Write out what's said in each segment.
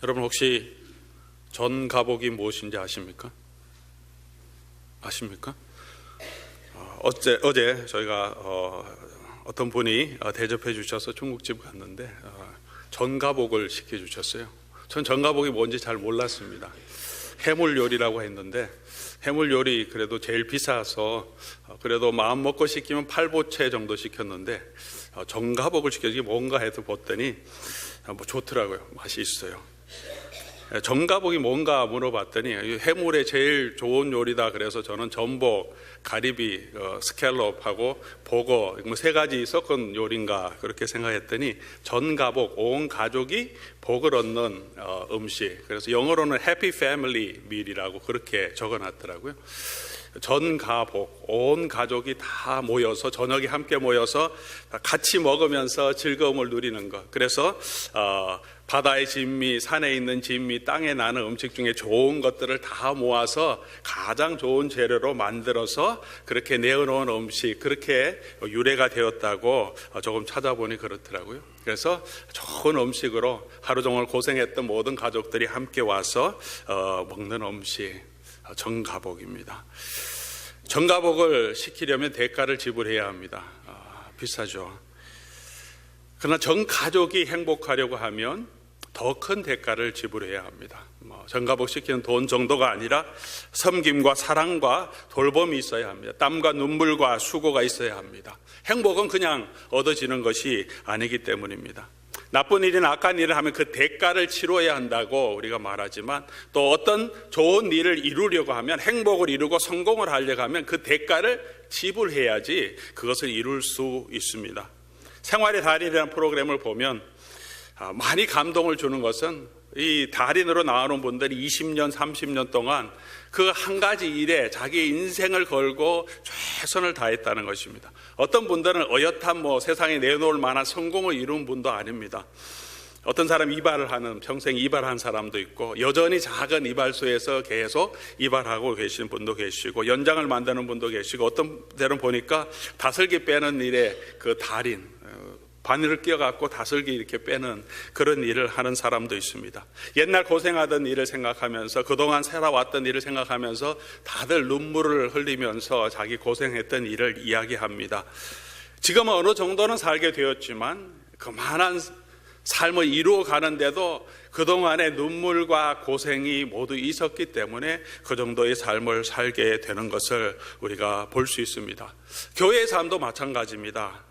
여러분 혹시 전가복이 무엇인지 아십니까? 어제 저희가 어떤 분이 대접해 주셔서 중국집 갔는데 전가복을 시켜주셨어요. 전 전가복이 뭔지 잘 몰랐습니다. 해물 요리라고 했는데 해물 요리 그래도 제일 비싸서 그래도 마음 먹고 시키면 8보채 정도 시켰는데 전가복을 시켜서 이게 뭔가 해서 봤더니 뭐 좋더라고요. 맛이 있어요. 전가복이 뭔가 물어봤더니 해물에 제일 좋은 요리다 그래서 저는 전복, 가리비, 스캘롭하고 보거 뭐 3가지 섞은 요리인가 그렇게 생각했더니 전가복, 온 가족이 복을 얻는 음식, 그래서 영어로는 해피 패밀리 밀이라고 그렇게 적어놨더라고요. 전가복, 온 가족이 다 모여서 저녁에 함께 모여서 같이 먹으면서 즐거움을 누리는 것. 그래서 바다의 진미, 산에 있는 진미, 땅에 나는 음식 중에 좋은 것들을 다 모아서 가장 좋은 재료로 만들어서 그렇게 내어놓은 음식, 그렇게 유래가 되었다고 조금 찾아보니 그렇더라고요. 그래서 좋은 음식으로 하루 종일 고생했던 모든 가족들이 함께 와서 먹는 음식, 전가복입니다. 전가복을 시키려면 대가를 지불해야 합니다. 비싸죠. 그러나 전 가족이 행복하려고 하면 더 큰 대가를 지불해야 합니다. 전가복 시키는 돈 정도가 아니라 섬김과 사랑과 돌봄이 있어야 합니다. 땀과 눈물과 수고가 있어야 합니다. 행복은 그냥 얻어지는 것이 아니기 때문입니다. 나쁜 일이나 악한 일을 하면 그 대가를 치러야 한다고 우리가 말하지만, 또 어떤 좋은 일을 이루려고 하면, 행복을 이루고 성공을 하려고 하면 그 대가를 지불해야지 그것을 이룰 수 있습니다. 생활의 달인이라는 프로그램을 보면 많이 감동을 주는 것은 이 달인으로 나오는 분들이 20년, 30년 동안 그 한 가지 일에 자기 인생을 걸고 최선을 다했다는 것입니다. 어떤 분들은 어엿한 세상에 내놓을 만한 성공을 이룬 분도 아닙니다. 어떤 사람 평생 이발한 사람도 있고, 여전히 작은 이발소에서 계속 이발하고 계신 분도 계시고, 연장을 만드는 분도 계시고, 어떤 데는 보니까 다슬기 빼는 일에 그 달인, 바늘을 끼워갖고 다슬기 이렇게 빼는 그런 일을 하는 사람도 있습니다. 옛날 고생하던 일을 생각하면서, 그동안 살아왔던 일을 생각하면서 다들 눈물을 흘리면서 자기 고생했던 일을 이야기합니다. 지금은 어느 정도는 살게 되었지만 그만한 삶을 이루어 가는데도 그동안의 눈물과 고생이 모두 있었기 때문에 그 정도의 삶을 살게 되는 것을 우리가 볼 수 있습니다. 교회의 삶도 마찬가지입니다.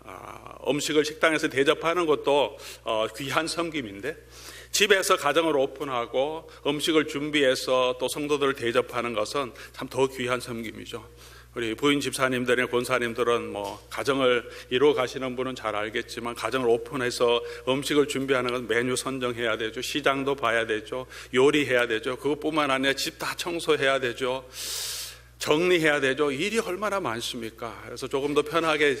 음식을 식당에서 대접하는 것도 귀한 섬김인데, 집에서 가정을 오픈하고 음식을 준비해서 또 성도들을 대접하는 것은 참 더 귀한 섬김이죠. 우리 부인 집사님들이나 권사님들은 가정을 이루어 가시는 분은 잘 알겠지만, 가정을 오픈해서 음식을 준비하는 건 메뉴 선정해야 되죠. 시장도 봐야 되죠. 요리해야 되죠. 그것뿐만 아니라 집 다 청소해야 되죠. 정리해야 되죠. 일이 얼마나 많습니까? 그래서 조금 더 편하게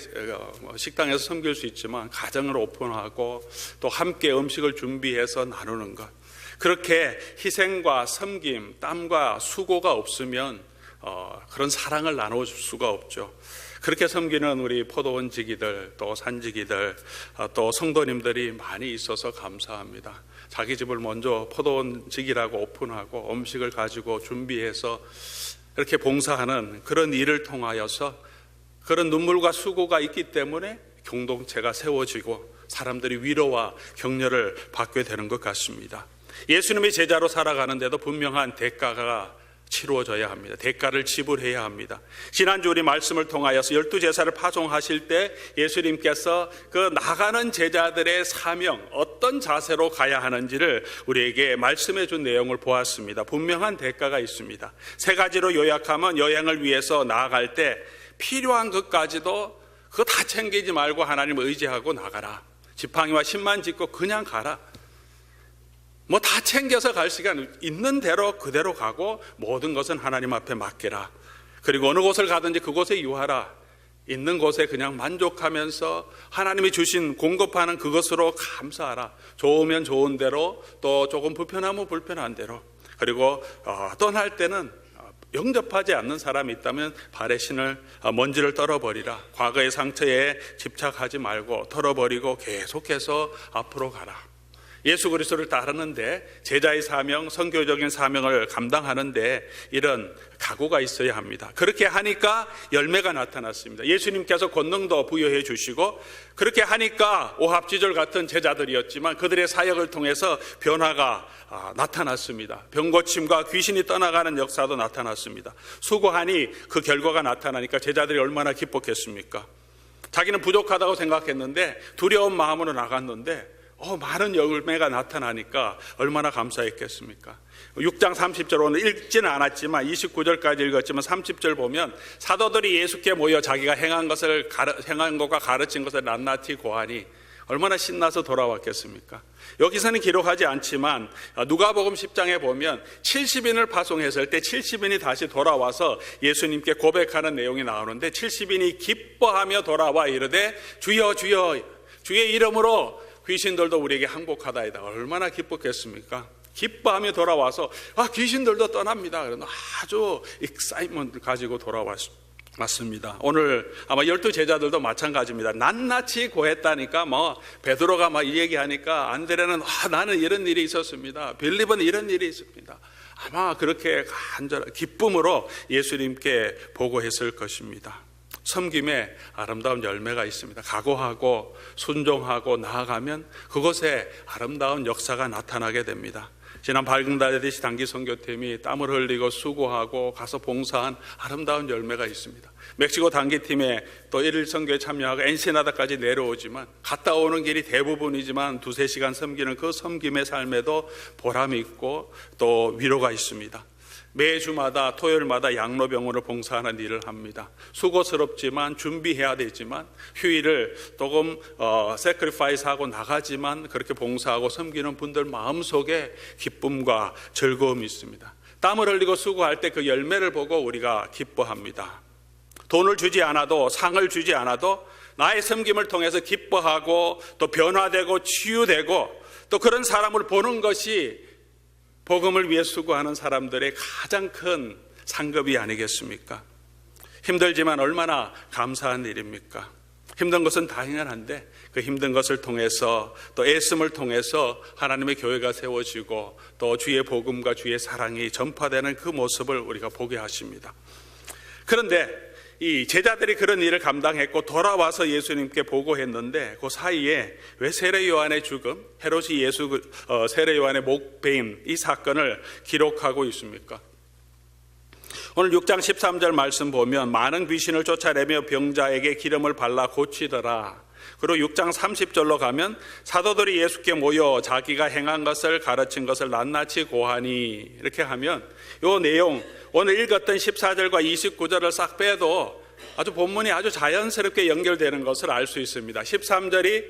식당에서 섬길 수 있지만, 가정을 오픈하고 또 함께 음식을 준비해서 나누는 것, 그렇게 희생과 섬김, 땀과 수고가 없으면 그런 사랑을 나눌 수가 없죠. 그렇게 섬기는 우리 포도원 지기들, 또 산지기들, 또 성도님들이 많이 있어서 감사합니다. 자기 집을 먼저 포도원 지기라고 오픈하고 음식을 가지고 준비해서 이렇게 봉사하는 그런 일을 통하여서, 그런 눈물과 수고가 있기 때문에 공동체가 세워지고 사람들이 위로와 격려를 받게 되는 것 같습니다. 예수님의 제자로 살아가는데도 분명한 대가가 치루어져야 합니다. 대가를 지불해야 합니다. 지난주 우리 말씀을 통하여서 12제사를 파송하실 때 예수님께서 그 나가는 제자들의 사명, 어떤 자세로 가야 하는지를 우리에게 말씀해 준 내용을 보았습니다. 분명한 대가가 있습니다. 3가지로 요약하면, 여행을 위해서 나아갈 때 필요한 것까지도 그거 다 챙기지 말고 하나님을 의지하고 나가라. 지팡이와 신만 짚고 그냥 가라. 다 챙겨서 갈 시간 있는 대로 그대로 가고, 모든 것은 하나님 앞에 맡겨라. 그리고 어느 곳을 가든지 그곳에 유하라. 있는 곳에 그냥 만족하면서 하나님이 주신 공급하는 그것으로 감사하라. 좋으면 좋은 대로, 또 조금 불편하면 불편한 대로. 그리고 떠날 때는 영접하지 않는 사람이 있다면 발의 신을, 먼지를 떨어버리라. 과거의 상처에 집착하지 말고 털어버리고 계속해서 앞으로 가라. 예수 그리스도를 따르는데 제자의 사명, 선교적인 사명을 감당하는데 이런 각오가 있어야 합니다. 그렇게 하니까 열매가 나타났습니다. 예수님께서 권능도 부여해 주시고 그렇게 하니까 오합지졸 같은 제자들이었지만 그들의 사역을 통해서 변화가 나타났습니다. 병고침과 귀신이 떠나가는 역사도 나타났습니다. 수고하니 그 결과가 나타나니까 제자들이 얼마나 기뻤겠습니까? 자기는 부족하다고 생각했는데 두려운 마음으로 나갔는데 많은 열매가 나타나니까 얼마나 감사했겠습니까? 6장 30절 오늘 읽지는 않았지만 29절까지 읽었지만 30절 보면 사도들이 예수께 모여 자기가 행한 것과 가르친 것을 낱낱이 고하니 얼마나 신나서 돌아왔겠습니까? 여기서는 기록하지 않지만 누가복음 10장에 보면 70인을 파송했을 때 70인이 다시 돌아와서 예수님께 고백하는 내용이 나오는데 70인이 기뻐하며 돌아와 이르되 주여 주여 주의 이름으로 귀신들도 우리에게 항복하다이다. 얼마나 기뻤겠습니까? 기뻐하며 돌아와서 귀신들도 떠납니다. 그래서 아주 익사이먼트를 가지고 돌아왔습니다. 오늘 아마 12 제자들도 마찬가지입니다. 낱낱이 고했다니까 베드로가 이 얘기하니까 안드레는 나는 이런 일이 있었습니다. 빌립은 이런 일이 있습니다. 아마 그렇게 간절한 기쁨으로 예수님께 보고했을 것입니다. 섬김에 아름다운 열매가 있습니다. 각오하고 순종하고 나아가면 그곳에 아름다운 역사가 나타나게 됩니다. 지난 밝은 달의 단기 선교팀이 땀을 흘리고 수고하고 가서 봉사한 아름다운 열매가 있습니다. 멕시코 단기팀에 또 1일 선교에 참여하고 엔시나다까지 내려오지만 갔다 오는 길이 대부분이지만 2-3시간 섬기는 그 섬김의 삶에도 보람이 있고 또 위로가 있습니다. 매주마다 토요일마다 양로병원을 봉사하는 일을 합니다. 수고스럽지만 준비해야 되지만 휴일을 조금 세크리파이스하고 나가지만 그렇게 봉사하고 섬기는 분들 마음속에 기쁨과 즐거움이 있습니다. 땀을 흘리고 수고할 때 그 열매를 보고 우리가 기뻐합니다. 돈을 주지 않아도 상을 주지 않아도 나의 섬김을 통해서 기뻐하고 또 변화되고 치유되고 또 그런 사람을 보는 것이 복음을 위해 수고하는 사람들의 가장 큰 상급이 아니겠습니까? 힘들지만 얼마나 감사한 일입니까? 힘든 것은 당연한데 그 힘든 것을 통해서 또 애씀을 통해서 하나님의 교회가 세워지고 또 주의 복음과 주의 사랑이 전파되는 그 모습을 우리가 보게 하십니다. 그런데 이 제자들이 그런 일을 감당했고 돌아와서 예수님께 보고했는데 그 사이에 왜 세례 요한의 죽음, 헤롯이 세례 요한의 목베임 이 사건을 기록하고 있습니까? 오늘 6장 13절 말씀 보면 많은 귀신을 쫓아내며 병자에게 기름을 발라 고치더라. 그리고 6장 30절로 가면 사도들이 예수께 모여 자기가 행한 것을 가르친 것을 낱낱이 고하니 이렇게 하면 이 내용 오늘 읽었던 14절과 29절을 싹 빼도 아주 본문이 아주 자연스럽게 연결되는 것을 알 수 있습니다. 13절이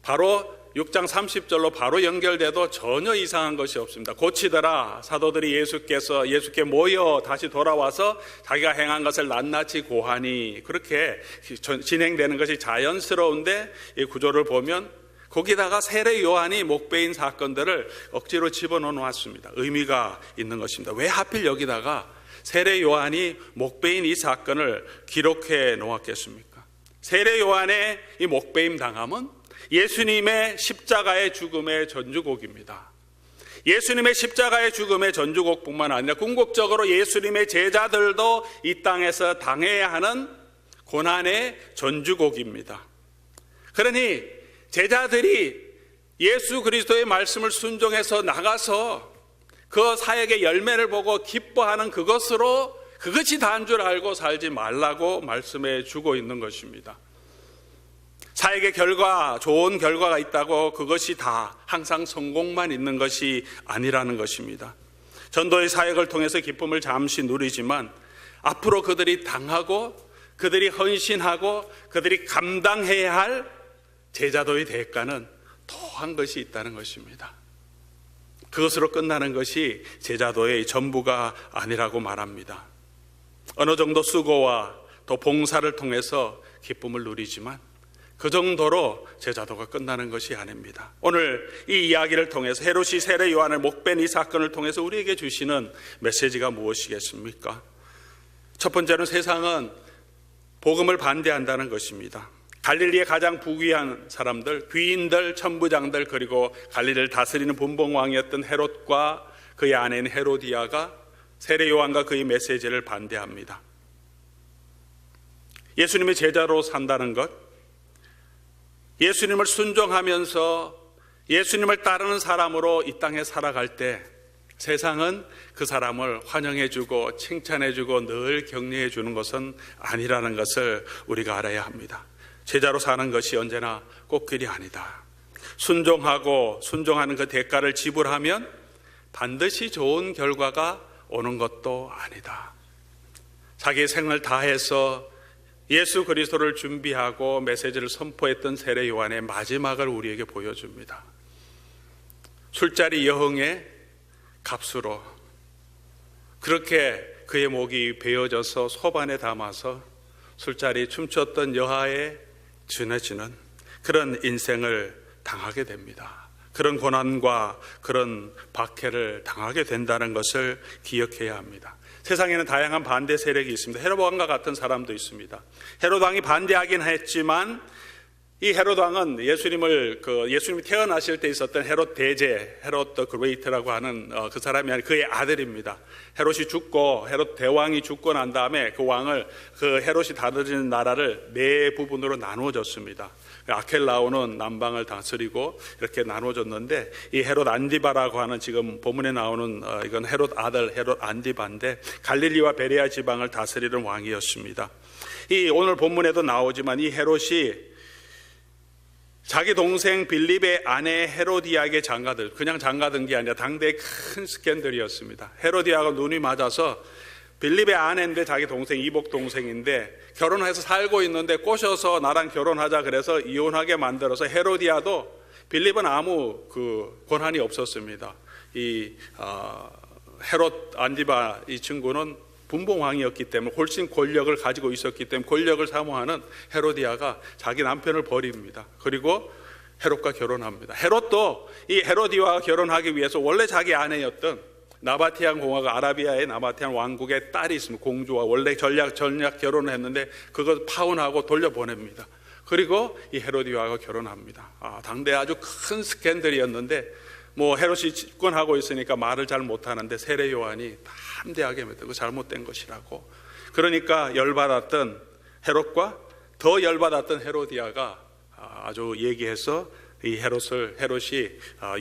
바로 6장 30절로 바로 연결돼도 전혀 이상한 것이 없습니다. 고치더라. 사도들이 예수께 모여 다시 돌아와서 자기가 행한 것을 낱낱이 고하니 그렇게 진행되는 것이 자연스러운데 이 구조를 보면 거기다가 세례 요한이 목베인 사건들을 억지로 집어넣어 놨습니다. 의미가 있는 것입니다. 왜 하필 여기다가 세례 요한이 목베인 이 사건을 기록해 놓았겠습니까? 세례 요한의 이 목베임 당함은 예수님의 십자가의 죽음의 전주곡입니다. 예수님의 십자가의 죽음의 전주곡뿐만 아니라 궁극적으로 예수님의 제자들도 이 땅에서 당해야 하는 고난의 전주곡입니다. 그러니 제자들이 예수 그리스도의 말씀을 순종해서 나가서 그 사역의 열매를 보고 기뻐하는 그것이 다인 줄 알고 살지 말라고 말씀해 주고 있는 것입니다. 사역의 좋은 결과가 있다고 그것이 다 항상 성공만 있는 것이 아니라는 것입니다. 전도의 사역을 통해서 기쁨을 잠시 누리지만 앞으로 그들이 당하고 그들이 헌신하고 그들이 감당해야 할 제자도의 대가는 더한 것이 있다는 것입니다. 그것으로 끝나는 것이 제자도의 전부가 아니라고 말합니다. 어느 정도 수고와 또 봉사를 통해서 기쁨을 누리지만 그 정도로 제자도가 끝나는 것이 아닙니다. 오늘 이 이야기를 통해서 헤롯이 세례 요한을 목벤 이 사건을 통해서 우리에게 주시는 메시지가 무엇이겠습니까? 첫 번째는 세상은 복음을 반대한다는 것입니다. 갈릴리의 가장 부귀한 사람들, 귀인들, 천부장들, 그리고 갈릴리를 다스리는 분봉왕이었던 헤롯과 그의 아내인 헤로디아가 세례 요한과 그의 메시지를 반대합니다. 예수님의 제자로 산다는 것, 예수님을 순종하면서 예수님을 따르는 사람으로 이 땅에 살아갈 때 세상은 그 사람을 환영해주고 칭찬해주고 늘 격려해주는 것은 아니라는 것을 우리가 알아야 합니다. 제자로 사는 것이 언제나 꽃길이 아니다. 순종하고 순종하는 그 대가를 지불하면 반드시 좋은 결과가 오는 것도 아니다. 자기의 생을 다해서 예수 그리스도를 준비하고 메시지를 선포했던 세례 요한의 마지막을 우리에게 보여줍니다. 술자리 여흥의 값으로 그렇게 그의 목이 베어져서 소반에 담아서 술자리 춤췄던 여하에 전해지는 그런 인생을 당하게 됩니다. 그런 고난과 그런 박해를 당하게 된다는 것을 기억해야 합니다. 세상에는 다양한 반대 세력이 있습니다. 헤롯 왕과 같은 사람도 있습니다. 헤롯 왕이 반대하긴 했지만 이 헤롯 왕은 예수님이 태어나실 때 있었던 헤롯 대제, 헤롯 더 그레이트라고 하는 그 사람이 아니라 그의 아들입니다. 헤롯이 죽고 헤롯 대왕이 죽고 난 다음에 그 왕을 그 헤롯이 다스리는 나라를 네 부분으로 나누어졌습니다. 아켈라오는 남방을 다스리고 이렇게 나누어졌는데 이 헤롯 안디바라고 하는 지금 본문에 나오는 이건 헤롯 아들 헤롯 안디바인데 갈릴리와 베레아 지방을 다스리는 왕이었습니다. 이 오늘 본문에도 나오지만 이 헤롯이 자기 동생 빌립의 아내 헤로디아에게 장가들, 그냥 장가든 게 아니라 당대의 큰 스캔들이었습니다. 헤로디아가 눈이 맞아서 빌립의 아내인데 자기 동생, 이복 동생인데 결혼해서 살고 있는데 꼬셔서 나랑 결혼하자 그래서 이혼하게 만들어서 헤로디아도 빌립은 아무 그 권한이 없었습니다. 이 헤롯 안디바 이 친구는 분봉왕이었기 때문에 훨씬 권력을 가지고 있었기 때문에 권력을 사모하는 헤로디아가 자기 남편을 버립니다. 그리고 헤롯과 결혼합니다. 헤롯도 이 헤로디아와 결혼하기 위해서 원래 자기 아내였던 나바티안 공화국 아라비아의 나바티안 왕국의 딸이 있습니다. 공주와 원래 전략 결혼을 했는데 그걸 파혼하고 돌려보냅니다. 그리고 이 헤로디아와 결혼합니다. 당대 아주 큰 스캔들이었는데 뭐 헤롯이 집권하고 있으니까 말을 잘 못하는데 세례 요한이 담대하게 믿고 그거 잘못된 것이라고. 그러니까 열받았던 헤롯과 더 열받았던 헤로디아가 아주 얘기해서 이 헤롯이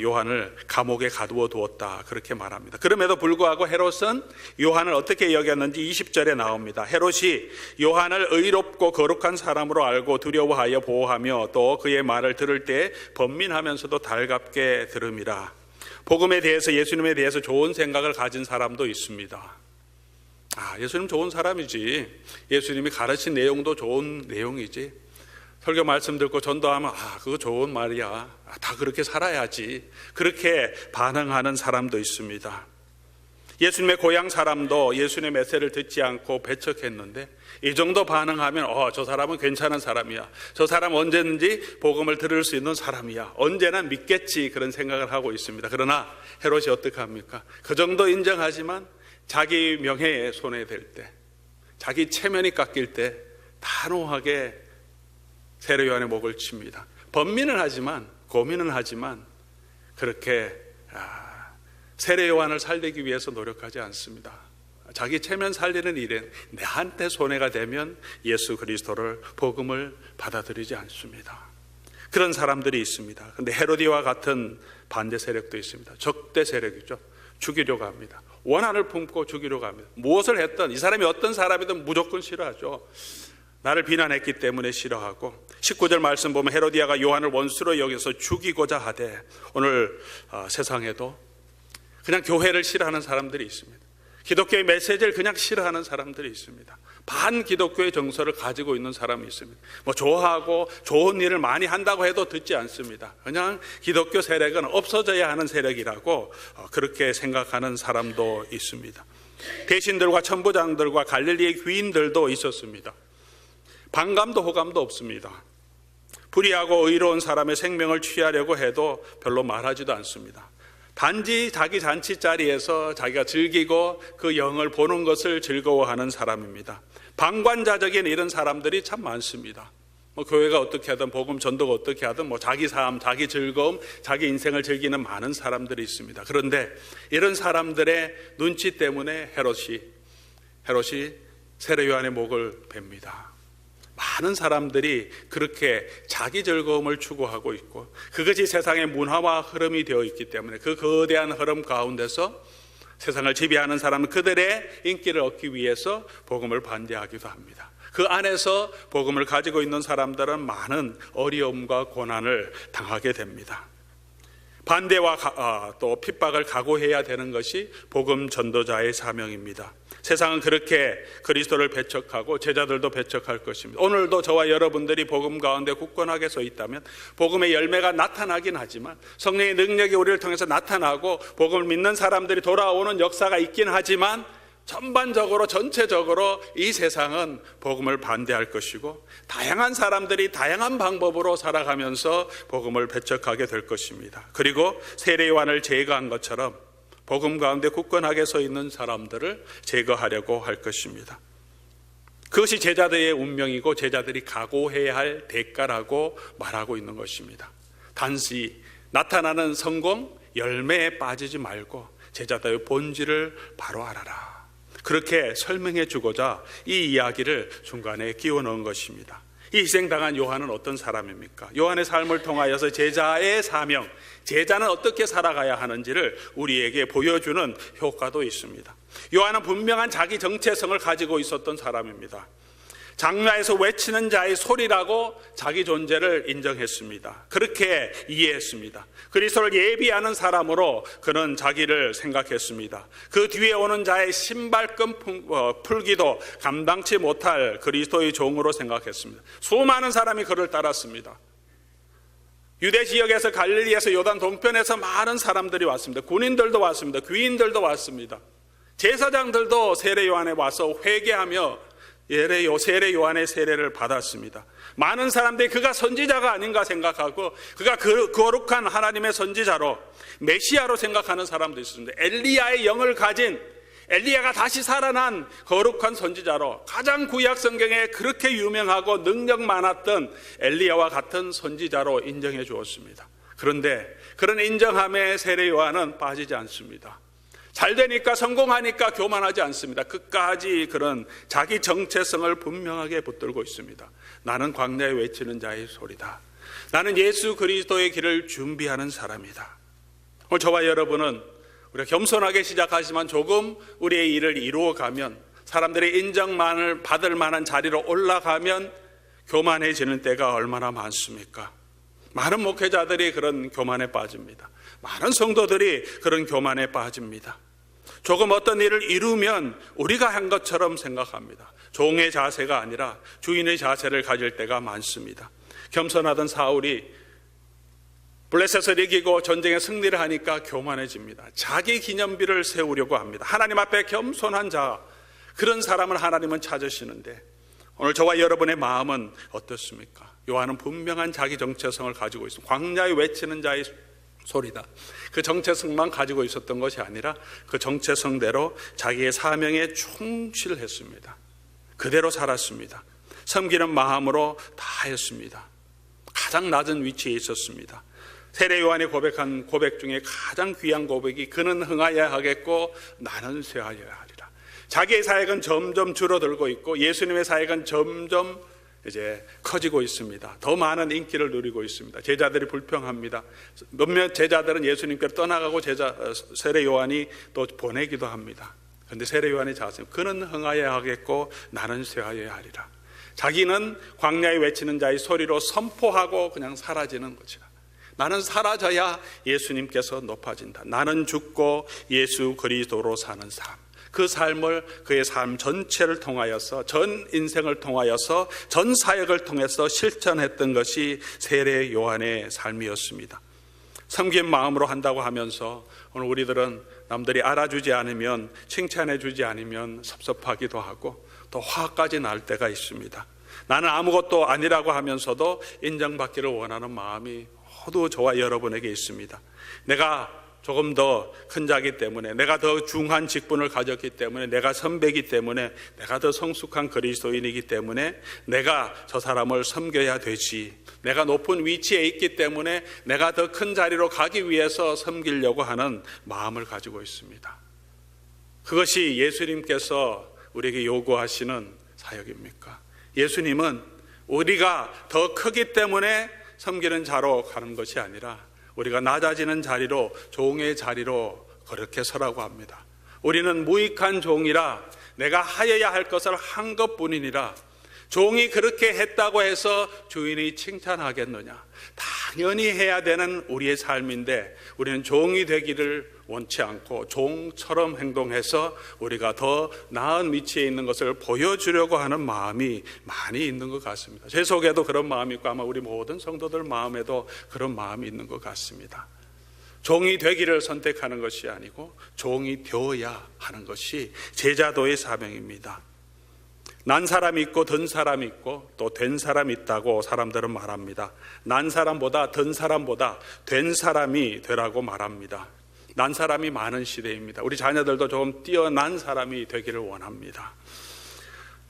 요한을 감옥에 가두어 두었다 그렇게 말합니다. 그럼에도 불구하고 헤롯은 요한을 어떻게 여겼는지 20절에 나옵니다. 헤롯이 요한을 의롭고 거룩한 사람으로 알고 두려워하여 보호하며 또 그의 말을 들을 때 번민하면서도 달갑게 들음이라. 복음에 대해서 예수님에 대해서 좋은 생각을 가진 사람도 있습니다. 예수님 좋은 사람이지, 예수님이 가르친 내용도 좋은 내용이지, 설교 말씀 듣고 전도하면 그거 좋은 말이야, 다 그렇게 살아야지, 그렇게 반응하는 사람도 있습니다. 예수님의 고향 사람도 예수님의 메시지를 듣지 않고 배척했는데 이 정도 반응하면 저 사람은 괜찮은 사람이야, 저 사람 언제든지 복음을 들을 수 있는 사람이야, 언제나 믿겠지, 그런 생각을 하고 있습니다. 그러나 헤롯이 어떻게 합니까? 그 정도 인정하지만 자기 명예에 손해될 때, 자기 체면이 깎일 때 단호하게 세례 요한의 목을 칩니다. 번민은 하지만, 고민은 하지만 그렇게 세례 요한을 살리기 위해서 노력하지 않습니다. 자기 체면 살리는 일에 내한테 손해가 되면 예수 그리스도를 복음을 받아들이지 않습니다. 그런 사람들이 있습니다. 그런데 헤로디와 같은 반대 세력도 있습니다. 적대 세력이죠. 죽이려고 합니다. 원한을 품고 죽이려고 합니다. 무엇을 했든 이 사람이 어떤 사람이든 무조건 싫어하죠. 나를 비난했기 때문에 싫어하고, 19절 말씀 보면 헤로디아가 요한을 원수로 여겨서 죽이고자 하되, 오늘 세상에도 그냥 교회를 싫어하는 사람들이 있습니다. 기독교의 메시지를 그냥 싫어하는 사람들이 있습니다. 반기독교의 정서를 가지고 있는 사람이 있습니다. 좋아하고 좋은 일을 많이 한다고 해도 듣지 않습니다. 그냥 기독교 세력은 없어져야 하는 세력이라고 그렇게 생각하는 사람도 있습니다. 대신들과 천부장들과 갈릴리의 귀인들도 있었습니다. 반감도 호감도 없습니다. 불의하고 의로운 사람의 생명을 취하려고 해도 별로 말하지도 않습니다. 단지 자기 잔치자리에서 자기가 즐기고 그 영을 보는 것을 즐거워하는 사람입니다. 방관자적인 이런 사람들이 참 많습니다. 교회가 어떻게 하든 복음 전도가 어떻게 하든 자기 삶, 자기 즐거움, 자기 인생을 즐기는 많은 사람들이 있습니다. 그런데 이런 사람들의 눈치 때문에 헤롯이 세례 요한의 목을 베입니다. 많은 사람들이 그렇게 자기 즐거움을 추구하고 있고 그것이 세상의 문화와 흐름이 되어 있기 때문에 그 거대한 흐름 가운데서 세상을 지배하는 사람은 그들의 인기를 얻기 위해서 복음을 반대하기도 합니다. 그 안에서 복음을 가지고 있는 사람들은 많은 어려움과 고난을 당하게 됩니다. 반대와 또 핍박을 각오해야 되는 것이 복음 전도자의 사명입니다. 세상은 그렇게 그리스도를 배척하고 제자들도 배척할 것입니다. 오늘도 저와 여러분들이 복음 가운데 굳건하게 서 있다면 복음의 열매가 나타나긴 하지만 성령의 능력이 우리를 통해서 나타나고 복음을 믿는 사람들이 돌아오는 역사가 있긴 하지만 전체적으로 이 세상은 복음을 반대할 것이고 다양한 사람들이 다양한 방법으로 살아가면서 복음을 배척하게 될 것입니다. 그리고 세례 요한을 제거한 것처럼 복음 가운데 굳건하게 서 있는 사람들을 제거하려고 할 것입니다. 그것이 제자들의 운명이고 제자들이 각오해야 할 대가라고 말하고 있는 것입니다. 단지 나타나는 성공, 열매에 빠지지 말고 제자들의 본질을 바로 알아라. 그렇게 설명해 주고자 이 이야기를 중간에 끼워 넣은 것입니다. 이 희생당한 요한은 어떤 사람입니까? 요한의 삶을 통하여서 제자의 사명, 제자는 어떻게 살아가야 하는지를 우리에게 보여주는 효과도 있습니다. 요한은 분명한 자기 정체성을 가지고 있었던 사람입니다. 장로에서 외치는 자의 소리라고 자기 존재를 인정했습니다. 그렇게 이해했습니다. 그리스도를 예비하는 사람으로 그는 자기를 생각했습니다. 그 뒤에 오는 자의 신발끈 풀기도 감당치 못할 그리스도의 종으로 생각했습니다. 수많은 사람이 그를 따랐습니다. 유대 지역에서 갈릴리에서 요단 동편에서 많은 사람들이 왔습니다. 군인들도 왔습니다. 귀인들도 왔습니다. 제사장들도 세례 요한에 와서 회개하며 세례 요한의 세례를 받았습니다. 많은 사람들이 그가 선지자가 아닌가 생각하고 그가 거룩한 하나님의 선지자로 메시아로 생각하는 사람도 있습니다. 엘리야의 영을 가진 엘리야가 다시 살아난 거룩한 선지자로 가장 구약 성경에 그렇게 유명하고 능력 많았던 엘리야와 같은 선지자로 인정해 주었습니다. 그런데 그런 인정함에 세례 요한은 빠지지 않습니다. 잘 되니까 성공하니까 교만하지 않습니다. 끝까지 그런 자기 정체성을 분명하게 붙들고 있습니다. 나는 광야에 외치는 자의 소리다. 나는 예수 그리스도의 길을 준비하는 사람이다. 오늘 저와 여러분은 우리가 겸손하게 시작하지만 조금 우리의 일을 이루어가면 사람들의 인정만을 받을 만한 자리로 올라가면 교만해지는 때가 얼마나 많습니까? 많은 목회자들이 그런 교만에 빠집니다. 많은 성도들이 그런 교만에 빠집니다. 조금 어떤 일을 이루면 우리가 한 것처럼 생각합니다. 종의 자세가 아니라 주인의 자세를 가질 때가 많습니다. 겸손하던 사울이 블레셋을 이기고 전쟁에 승리를 하니까 교만해집니다. 자기 기념비를 세우려고 합니다. 하나님 앞에 겸손한 자, 그런 사람을 하나님은 찾으시는데 오늘 저와 여러분의 마음은 어떻습니까? 요한은 분명한 자기 정체성을 가지고 있습니다. 광야에 외치는 자의 소리다. 그 정체성만 가지고 있었던 것이 아니라 그 정체성대로 자기의 사명에 충실했습니다. 그대로 살았습니다. 섬기는 마음으로 다 했습니다. 가장 낮은 위치에 있었습니다. 세례 요한이 고백한 고백 중에 가장 귀한 고백이 그는 흥하여야 하겠고 나는 쇠하여야 하리라. 자기의 사역은 점점 줄어들고 있고 예수님의 사역은 점점 이제 커지고 있습니다. 더 많은 인기를 누리고 있습니다. 제자들이 불평합니다. 몇몇 제자들은 예수님께로 떠나가고 세례 요한이 또 보내기도 합니다. 그런데 세례 요한의 자세, 그는 흥하여야 하겠고 나는 쇠하여야 하리라. 자기는 광야에 외치는 자의 소리로 선포하고 그냥 사라지는 것이다. 나는 사라져야 예수님께서 높아진다. 나는 죽고 예수 그리스도로 사는 삶. 그 삶을 그의 삶 전체를 통하여서 전 인생을 통하여서 전 사역을 통해서 실천했던 것이 세례 요한의 삶이었습니다. 섬긴 마음으로 한다고 하면서 오늘 우리들은 남들이 알아주지 않으면 칭찬해 주지 않으면 섭섭하기도 하고 또 화까지 날 때가 있습니다. 나는 아무것도 아니라고 하면서도 인정받기를 원하는 마음이 모두 저와 여러분에게 있습니다. 내가 조금 더 큰 자기 때문에, 내가 더 중한 직분을 가졌기 때문에, 내가 선배이기 때문에, 내가 더 성숙한 그리스도인이기 때문에 내가 저 사람을 섬겨야 되지, 내가 높은 위치에 있기 때문에 내가 더 큰 자리로 가기 위해서 섬기려고 하는 마음을 가지고 있습니다. 그것이 예수님께서 우리에게 요구하시는 사역입니까? 예수님은 우리가 더 크기 때문에 섬기는 자로 가는 것이 아니라 우리가 낮아지는 자리로, 종의 자리로 그렇게 서라고 합니다. 우리는 무익한 종이라 내가 하여야 할 것을 한 것뿐이니라. 종이 그렇게 했다고 해서 주인이 칭찬하겠느냐? 당연히 해야 되는 우리의 삶인데 우리는 종이 되기를 원치 않고 종처럼 행동해서 우리가 더 나은 위치에 있는 것을 보여주려고 하는 마음이 많이 있는 것 같습니다. 제 속에도 그런 마음이 있고 아마 우리 모든 성도들 마음에도 그런 마음이 있는 것 같습니다. 종이 되기를 선택하는 것이 아니고 종이 되어야 하는 것이 제자도의 사명입니다. 난 사람이 있고 든 사람이 있고 또 된 사람이 있다고 사람들은 말합니다. 난 사람보다 든 사람보다 된 사람이 되라고 말합니다. 난 사람이 많은 시대입니다. 우리 자녀들도 조금 뛰어난 사람이 되기를 원합니다.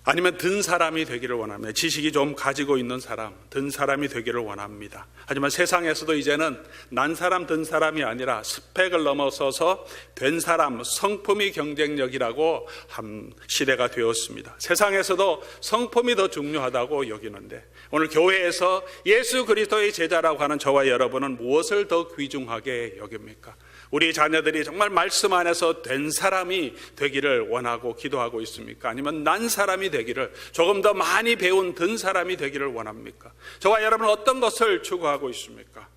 아니면 든 사람이 되기를 원합니다. 지식이 좀 가지고 있는 사람, 든 사람이 되기를 원합니다. 하지만 세상에서도 이제는 난 사람, 든 사람이 아니라 스펙을 넘어서서 된 사람, 성품이 경쟁력이라고 한 시대가 되었습니다. 세상에서도 성품이 더 중요하다고 여기는데 오늘 교회에서 예수 그리스도의 제자라고 하는 저와 여러분은 무엇을 더 귀중하게 여깁니까? 우리 자녀들이 정말 말씀 안에서 된 사람이 되기를 원하고 기도하고 있습니까? 아니면 난 사람이 되기를, 조금 더 많이 배운 든 사람이 되기를 원합니까? 저와 여러분은 어떤 것을 추구하고 있습니까?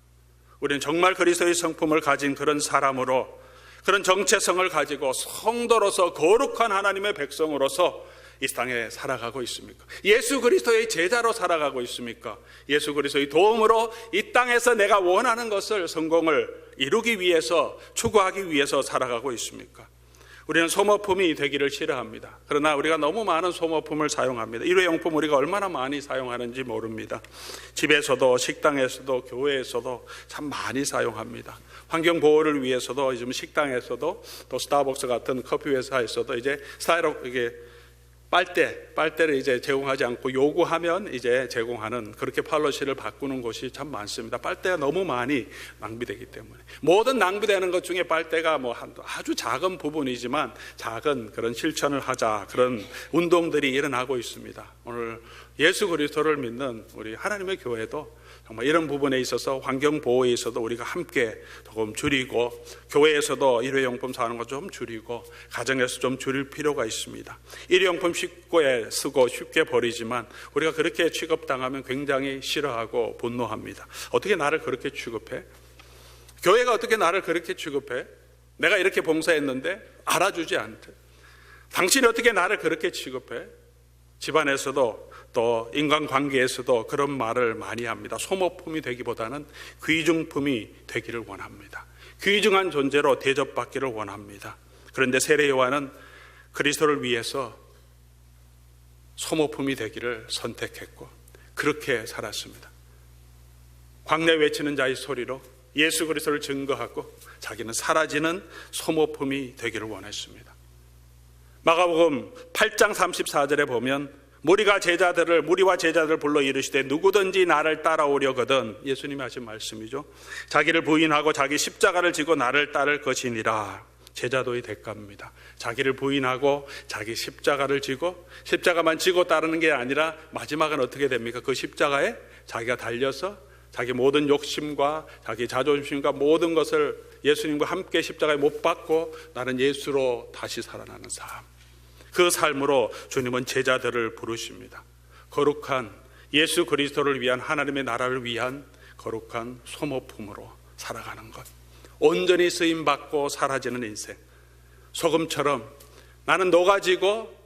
우리는 정말 그리스도의 성품을 가진 그런 사람으로, 그런 정체성을 가지고 성도로서 거룩한 하나님의 백성으로서 이 땅에 살아가고 있습니까? 예수 그리스도의 제자로 살아가고 있습니까? 예수 그리스도의 도움으로 이 땅에서 내가 원하는 것을, 성공을 이루기 위해서, 추구하기 위해서 살아가고 있습니까? 우리는 소모품이 되기를 싫어합니다. 그러나 우리가 너무 많은 소모품을 사용합니다. 일회용품 우리가 얼마나 많이 사용하는지 모릅니다. 집에서도 식당에서도 교회에서도 참 많이 사용합니다. 환경 보호를 위해서도 요즘 식당에서도 또 스타벅스 같은 커피 회사에서도 이제 이게 빨대를 이제 제공하지 않고 요구하면 이제 제공하는, 그렇게 팔러시를 바꾸는 곳이 참 많습니다. 빨대가 너무 많이 낭비되기 때문에. 모든 낭비되는 것 중에 빨대가 뭐 아주 작은 부분이지만 작은 그런 실천을 하자, 그런 운동들이 일어나고 있습니다. 오늘 예수 그리스도를 믿는 우리 하나님의 교회도 정말 이런 부분에 있어서 환경 보호에 있어서 우리가 함께 조금 줄이고, 교회에서도 일회용품 사는 거 좀 줄이고, 가정에서 좀 줄일 필요가 있습니다. 일회용품 쉽게 쓰고 쉽게 버리지만 우리가 그렇게 취급당하면 굉장히 싫어하고 분노합니다. 어떻게 나를 그렇게 취급해? 교회가 어떻게 나를 그렇게 취급해? 내가 이렇게 봉사했는데 알아주지 않대. 당신이 어떻게 나를 그렇게 취급해? 집안에서도 또 인간관계에서도 그런 말을 많이 합니다. 소모품이 되기보다는 귀중품이 되기를 원합니다. 귀중한 존재로 대접받기를 원합니다. 그런데 세례 요한은 그리스도를 위해서 소모품이 되기를 선택했고 그렇게 살았습니다. 광내 외치는 자의 소리로 예수 그리스도를 증거하고 자기는 사라지는 소모품이 되기를 원했습니다. 마가복음 8장 34절에 보면 무리와 제자들을 불러 이르시되 누구든지 나를 따라오려거든, 예수님이 하신 말씀이죠. 자기를 부인하고 자기 십자가를 지고 나를 따를 것이니라. 제자도의 대가입니다. 자기를 부인하고 자기 십자가를 지고, 십자가만 지고 따르는 게 아니라 마지막은 어떻게 됩니까? 그 십자가에 자기가 달려서 자기 모든 욕심과 자기 자존심과 모든 것을 예수님과 함께 십자가에 못 박고 나는 예수로 다시 살아나는 삶, 그 삶으로 주님은 제자들을 부르십니다. 거룩한 예수 그리스도를 위한, 하나님의 나라를 위한 거룩한 소모품으로 살아가는 것, 온전히 쓰임받고 사라지는 인생. 소금처럼 나는 녹아지고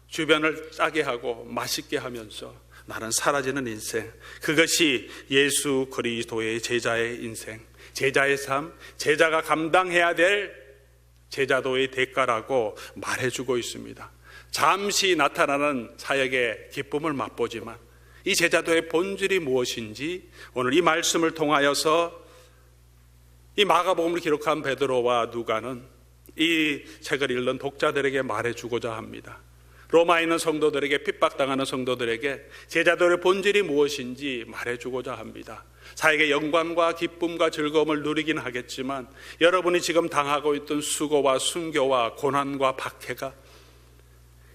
주변을 짜게 하고 맛있게 하면서 나는 사라지는 인생, 그것이 예수 그리스도의 제자의 인생, 제자의 삶, 제자가 감당해야 될 제자도의 대가라고 말해주고 있습니다. 잠시 나타나는 사역의 기쁨을 맛보지만 이 제자도의 본질이 무엇인지 오늘 이 말씀을 통하여서 이 마가복음을 기록한 베드로와 누가는 이 책을 읽는 독자들에게 말해주고자 합니다. 로마에 있는 성도들에게, 핍박당하는 성도들에게 제자들의 본질이 무엇인지 말해주고자 합니다. 사에게 영광과 기쁨과 즐거움을 누리긴 하겠지만 여러분이 지금 당하고 있던 수고와 순교와 고난과 박해가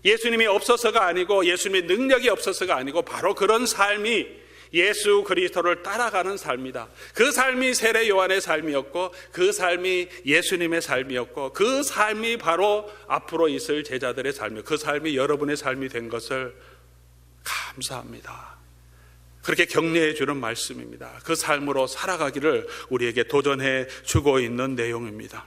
예수님이 없어서가 아니고, 예수님의 능력이 없어서가 아니고, 바로 그런 삶이 예수 그리스도를 따라가는 삶이다. 그 삶이 세례 요한의 삶이었고, 그 삶이 예수님의 삶이었고, 그 삶이 바로 앞으로 있을 제자들의 삶이었고, 그 삶이 여러분의 삶이 된 것을 감사합니다. 그렇게 격려해 주는 말씀입니다. 그 삶으로 살아가기를 우리에게 도전해 주고 있는 내용입니다.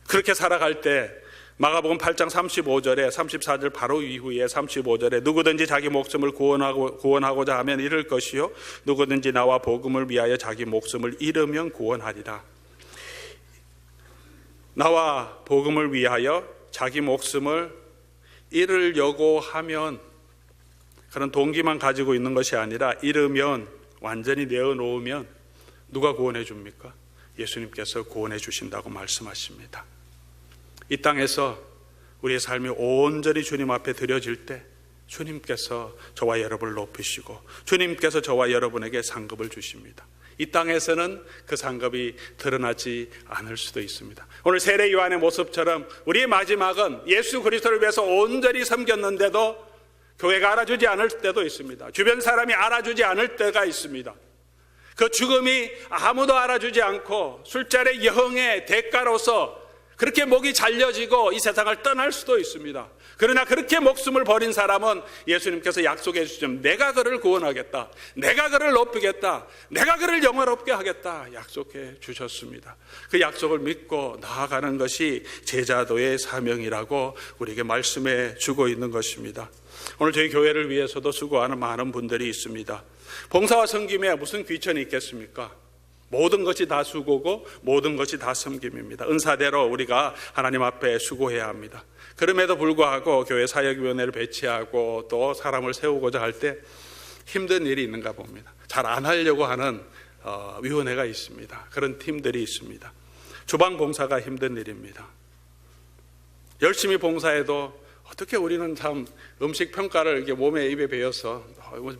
그렇게 살아갈 때 마가복음 8장 35절에 34절 바로 이후에 35절에 누구든지 자기 목숨을 구원하고자 하면 잃을 것이요 누구든지 나와 복음을 위하여 자기 목숨을 잃으면 구원하리라. 나와 복음을 위하여 자기 목숨을 잃으려고 하면 그런 동기만 가지고 있는 것이 아니라 잃으면, 완전히 내어놓으면 누가 구원해 줍니까? 예수님께서 구원해 주신다고 말씀하십니다. 이 땅에서 우리의 삶이 온전히 주님 앞에 드려질 때 주님께서 저와 여러분을 높이시고 주님께서 저와 여러분에게 상급을 주십니다. 이 땅에서는 그 상급이 드러나지 않을 수도 있습니다. 오늘 세례 요한의 모습처럼 우리의 마지막은 예수 그리스도를 위해서 온전히 섬겼는데도 교회가 알아주지 않을 때도 있습니다. 주변 사람이 알아주지 않을 때가 있습니다. 그 죽음이 아무도 알아주지 않고 술잔의 여흥의 대가로서 그렇게 목이 잘려지고 이 세상을 떠날 수도 있습니다. 그러나 그렇게 목숨을 버린 사람은 예수님께서 약속해 주시면 내가 그를 구원하겠다, 내가 그를 높이겠다, 내가 그를 영화롭게 하겠다 약속해 주셨습니다. 그 약속을 믿고 나아가는 것이 제자도의 사명이라고 우리에게 말씀해 주고 있는 것입니다. 오늘 저희 교회를 위해서도 수고하는 많은 분들이 있습니다. 봉사와 섬김에 무슨 귀천이 있겠습니까? 모든 것이 다 수고고 모든 것이 다 섬김입니다. 은사대로 우리가 하나님 앞에 수고해야 합니다. 그럼에도 불구하고 교회 사역위원회를 배치하고 또 사람을 세우고자 할 때 힘든 일이 있는가 봅니다. 잘 안 하려고 하는 위원회가 있습니다. 그런 팀들이 있습니다. 주방 봉사가 힘든 일입니다. 열심히 봉사해도 어떻게 우리는 참 음식 평가를 이렇게 몸에 입에 배워서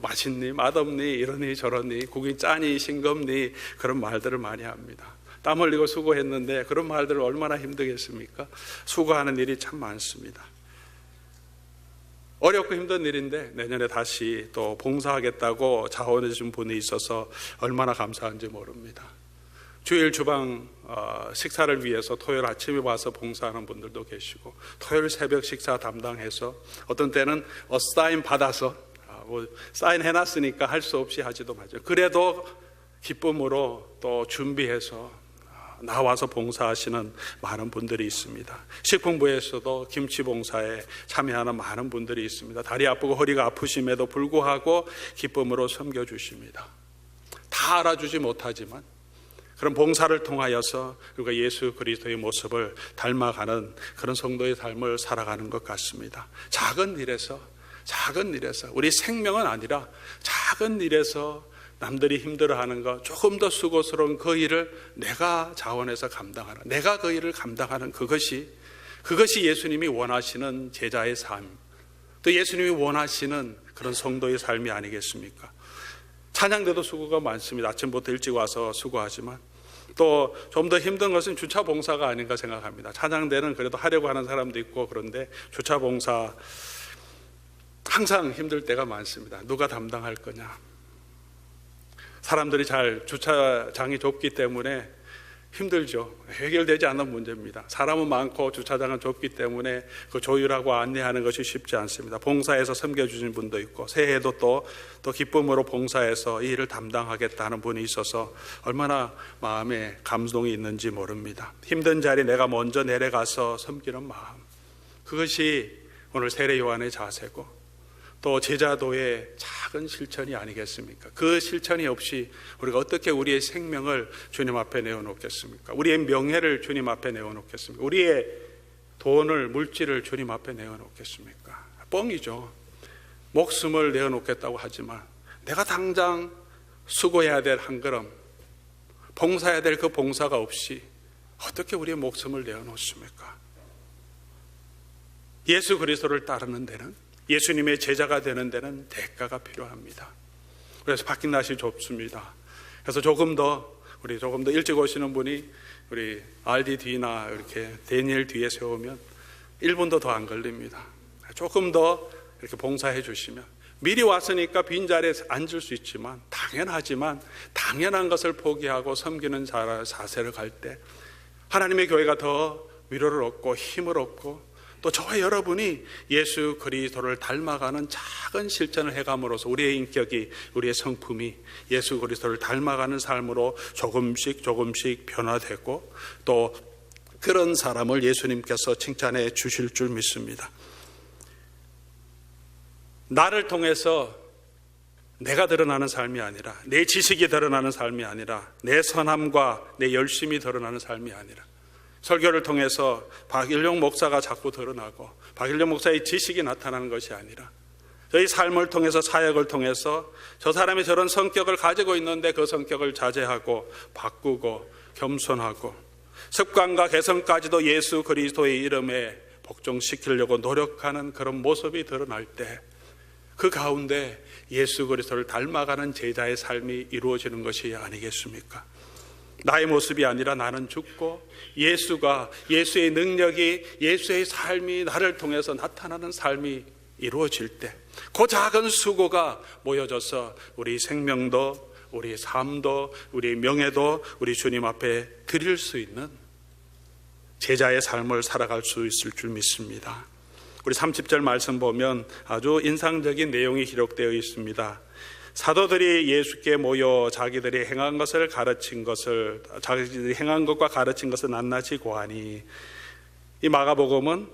맛있니, 맛없니, 이러니 저러니, 국이 짜니, 싱겁니 그런 말들을 많이 합니다. 땀 흘리고 수고했는데 그런 말들을 얼마나 힘들겠습니까? 수고하는 일이 참 많습니다. 어렵고 힘든 일인데 내년에 다시 또 봉사하겠다고 자원해 준 분이 있어서 얼마나 감사한지 모릅니다. 주일 주방 식사를 위해서 토요일 아침에 와서 봉사하는 분들도 계시고 토요일 새벽 식사 담당해서 어떤 때는 사인 받아서 사인 해놨으니까 할 수 없이 하지도 마죠. 그래도 기쁨으로 또 준비해서 나와서 봉사하시는 많은 분들이 있습니다. 식품부에서도 김치 봉사에 참여하는 많은 분들이 있습니다. 다리 아프고 허리가 아프심에도 불구하고 기쁨으로 섬겨주십니다. 다 알아주지 못하지만 그런 봉사를 통하여서 우리가 예수 그리스도의 모습을 닮아가는 그런 성도의 삶을 살아가는 것 같습니다. 작은 일에서 우리 생명은 아니라 작은 일에서 남들이 힘들어하는 것, 조금 더 수고스러운 그 일을 내가 자원해서 감당하는, 내가 그 일을 감당하는 그것이 예수님이 원하시는 제자의 삶, 또 예수님이 원하시는 그런 성도의 삶이 아니겠습니까? 찬양대도 수고가 많습니다. 아침부터 일찍 와서 수고하지만 또 좀 더 힘든 것은 주차 봉사가 아닌가 생각합니다. 찬양대는 그래도 하려고 하는 사람도 있고 그런데 주차 봉사 항상 힘들 때가 많습니다. 누가 담당할 거냐? 사람들이 잘 주차장이 좁기 때문에 힘들죠. 해결되지 않는 문제입니다. 사람은 많고 주차장은 좁기 때문에 그 조율하고 안내하는 것이 쉽지 않습니다. 봉사해서 섬겨주신 분도 있고 새해에도 또 기쁨으로 봉사해서 이 일을 담당하겠다는 분이 있어서 얼마나 마음에 감동이 있는지 모릅니다. 힘든 자리 내가 먼저 내려가서 섬기는 마음, 그것이 오늘 세례 요한의 자세고 또 제자도의 작은 실천이 아니겠습니까? 그 실천이 없이 우리가 어떻게 우리의 생명을 주님 앞에 내어놓겠습니까? 우리의 명예를 주님 앞에 내어놓겠습니까? 우리의 돈을, 물질을 주님 앞에 내어놓겠습니까? 뻥이죠. 목숨을 내어놓겠다고 하지만 내가 당장 수고해야 될 한 걸음, 봉사해야 될 그 봉사가 없이 어떻게 우리의 목숨을 내어놓습니까? 예수 그리스도를 따르는 데는, 예수님의 제자가 되는 데는 대가가 필요합니다. 그래서 바뀐 날씨 좁습니다. 그래서 조금 더 일찍 오시는 분이 우리 RD 뒤나 이렇게 데니엘 뒤에 세우면 1분도 더 안 걸립니다. 조금 더 이렇게 봉사해 주시면, 미리 왔으니까 빈자리에 앉을 수 있지만, 당연한 것을 포기하고 섬기는 자세를 갈 때 하나님의 교회가 더 위로를 얻고 힘을 얻고, 또 저와 여러분이 예수 그리스도를 닮아가는 작은 실천을 해감으로써 우리의 인격이, 우리의 성품이 예수 그리스도를 닮아가는 삶으로 조금씩 변화되고, 또 그런 사람을 예수님께서 칭찬해 주실 줄 믿습니다. 나를 통해서 내가 드러나는 삶이 아니라, 내 지식이 드러나는 삶이 아니라, 내 선함과 내 열심이 드러나는 삶이 아니라, 설교를 통해서 박일용 목사가 자꾸 드러나고 박일용 목사의 지식이 나타나는 것이 아니라, 저희 삶을 통해서, 사역을 통해서 저 사람이 저런 성격을 가지고 있는데 그 성격을 자제하고 바꾸고 겸손하고 습관과 개성까지도 예수 그리스도의 이름에 복종시키려고 노력하는 그런 모습이 드러날 때, 그 가운데 예수 그리스도를 닮아가는 제자의 삶이 이루어지는 것이 아니겠습니까? 나의 모습이 아니라 나는 죽고 예수의 능력이, 예수의 삶이 나를 통해서 나타나는 삶이 이루어질 때, 그 작은 수고가 모여져서 우리 생명도, 우리 삶도, 우리 명예도 우리 주님 앞에 드릴 수 있는 제자의 삶을 살아갈 수 있을 줄 믿습니다. 우리 30절 말씀 보면 아주 인상적인 내용이 기록되어 있습니다. 사도들이 예수께 모여 자기들이 행한 것과 가르친 것을 낱낱이 고하니, 이 마가복음은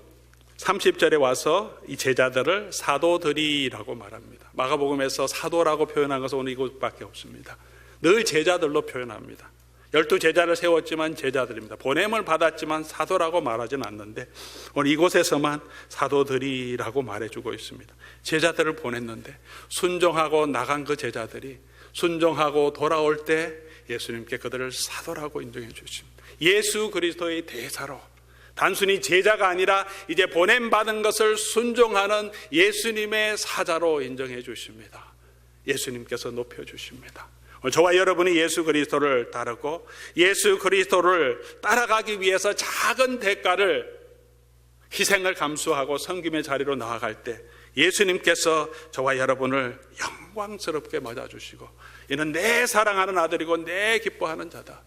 30절에 와서 이 제자들을 사도들이라고 말합니다. 마가복음에서 사도라고 표현한 것은 오늘 이것밖에 없습니다. 늘 제자들로 표현합니다. 12제자를 세웠지만 제자들입니다. 보냄을 받았지만 사도라고 말하진 않는데 오늘 이곳에서만 사도들이라고 말해주고 있습니다. 제자들을 보냈는데 순종하고 나간 그 제자들이 순종하고 돌아올 때 예수님께 그들을 사도라고 인정해 주십니다. 예수 그리스도의 대사로, 단순히 제자가 아니라 이제 보냄받은 것을 순종하는 예수님의 사자로 인정해 주십니다. 예수님께서 높여주십니다. 저와 여러분이 예수 그리스도를 따르고 예수 그리스도를 따라가기 위해서 작은 대가를, 희생을 감수하고 섬김의 자리로 나아갈 때 예수님께서 저와 여러분을 영광스럽게 맞아주시고, 이는 내 사랑하는 아들이고 내 기뻐하는 자다,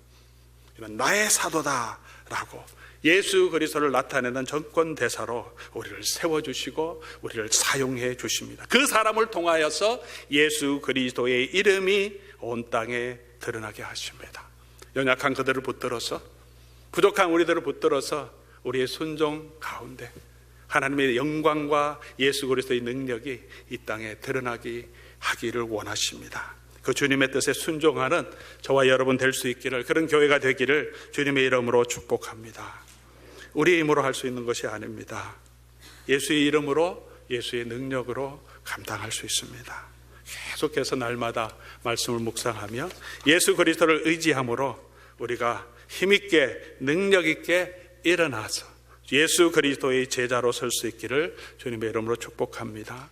이는 나의 사도다라고 예수 그리스도를 나타내는 정권대사로 우리를 세워주시고 우리를 사용해 주십니다. 그 사람을 통하여서 예수 그리스도의 이름이 온 땅에 드러나게 하십니다. 연약한 그들을 붙들어서, 부족한 우리들을 붙들어서 우리의 순종 가운데 하나님의 영광과 예수 그리스도의 능력이 이 땅에 드러나게 하기를 원하십니다. 그 주님의 뜻에 순종하는 저와 여러분 될 수 있기를, 그런 교회가 되기를 주님의 이름으로 축복합니다. 우리의 힘으로 할 수 있는 것이 아닙니다. 예수의 이름으로, 예수의 능력으로 감당할 수 있습니다. 계속해서 날마다 말씀을 묵상하며 예수 그리스도를 의지함으로 우리가 힘있게 능력있게 일어나서 예수 그리스도의 제자로 설 수 있기를 주님의 이름으로 축복합니다.